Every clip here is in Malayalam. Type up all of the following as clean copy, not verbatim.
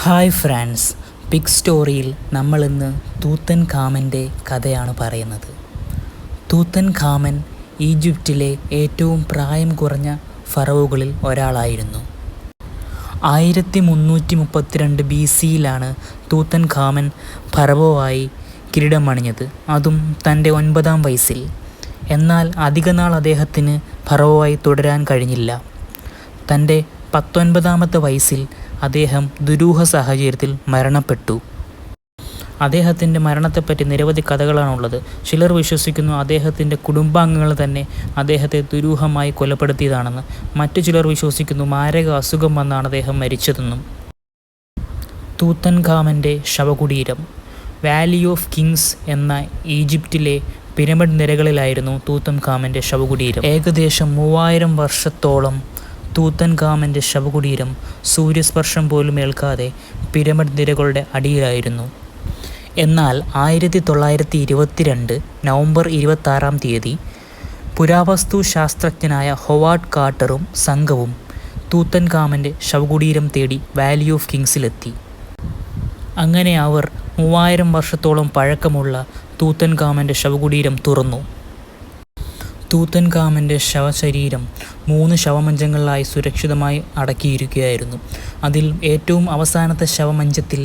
ഹായ് ഫ്രണ്ട്സ്, ബിഗ് സ്റ്റോറിയിൽ നമ്മളിന്ന് തൂത്തൻ ഖാമൻ്റെ കഥയാണ് പറയുന്നത്. തൂത്തൻ ഖാമൻ ഈജിപ്തിലെ ഏറ്റവും പ്രായം കുറഞ്ഞ ഫറവോകളിൽ ഒരാളായിരുന്നു. 1332 BCയിലാണ് തൂത്തൻ ഖാമൻ ഫറവോവായി കിരീടമണിഞ്ഞത്, അതും തൻ്റെ 9ാം വയസ്സിൽ. എന്നാൽ അധികനാൾ അദ്ദേഹത്തിന് ഫറവോവായി തുടരാൻ കഴിഞ്ഞില്ല. തൻ്റെ 19ാമത്തെ വയസ്സിൽ അദ്ദേഹം ദുരൂഹ സാഹചര്യത്തിൽ മരണപ്പെട്ടു. അദ്ദേഹത്തിൻ്റെ മരണത്തെപ്പറ്റി നിരവധി കഥകളാണുള്ളത്. ചിലർ വിശ്വസിക്കുന്നു അദ്ദേഹത്തിൻ്റെ കുടുംബാംഗങ്ങൾ തന്നെ അദ്ദേഹത്തെ ദുരൂഹമായി കൊലപ്പെടുത്തിയതാണെന്ന്. മറ്റു ചിലർ വിശ്വസിക്കുന്നു മാരക അസുഖം വന്നാണ് അദ്ദേഹം മരിച്ചതെന്നും. തൂത്തൻ ഖാമൻ്റെ ശവകുടീരം വാലി ഓഫ് കിങ്സ് എന്ന ഈജിപ്തിലെ പിരമിഡ് നിരകളിലായിരുന്നു തൂത്തൻ ഖാമൻ്റെ ശവകുടീരം. ഏകദേശം 3000 വർഷത്തോളം തൂത്തൻ ഖാമൻ്റെ ശവകുടീരം സൂര്യസ്പർശം പോലും ഏൽക്കാതെ പിരമിഡ് നിരകളുടെ അടിയിലായിരുന്നു. എന്നാൽ 1922 നവംബർ 26-ാം തീയതി പുരാവസ്തു ശാസ്ത്രജ്ഞനായ ഹൊവാർഡ് കാർട്ടറും സംഘവും തൂത്തൻ ഖാമൻ്റെ ശവകുടീരം തേടി വാലി ഓഫ് കിങ്സിലെത്തി. അങ്ങനെ അവർ 3000 വർഷത്തോളം പഴക്കമുള്ള തൂത്തൻ ഖാമൻ്റെ ശവകുടീരം തുറന്നു. തൂത്തൻ ഖാമൻ്റെ ശവശരീരം 3 ശവമഞ്ചങ്ങളിലായി സുരക്ഷിതമായി അടക്കിയിരിക്കുകയായിരുന്നു. അതിൽ ഏറ്റവും അവസാനത്തെ ശവമഞ്ചത്തിൽ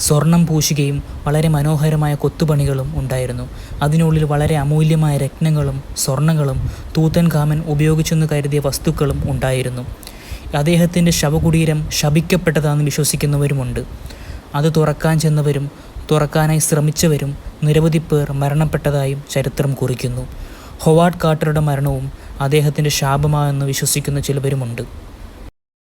സ്വർണം പൂശുകയും വളരെ മനോഹരമായ കൊത്തുപണികളും ഉണ്ടായിരുന്നു. അതിനുള്ളിൽ വളരെ അമൂല്യമായ രത്നങ്ങളും സ്വർണ്ണങ്ങളും തൂത്തൻ ഖാമൻ ഉപയോഗിച്ചെന്ന് കരുതിയ വസ്തുക്കളും ഉണ്ടായിരുന്നു. അദ്ദേഹത്തിൻ്റെ ശവകുടീരം ശപിക്കപ്പെട്ടതാണെന്ന് വിശ്വസിക്കുന്നവരുമുണ്ട്. അത് തുറക്കാൻ ചെന്നവരും തുറക്കാനായി ശ്രമിച്ചവരും നിരവധി പേർ മരണപ്പെട്ടതായും ചരിത്രം കുറിക്കുന്നു. ഹൊവാർഡ് കാർട്ടറുടെ മരണവും അദ്ദേഹത്തിൻ്റെ ശാപമാണെന്ന് വിശ്വസിക്കുന്ന ചിലവരുമുണ്ട്.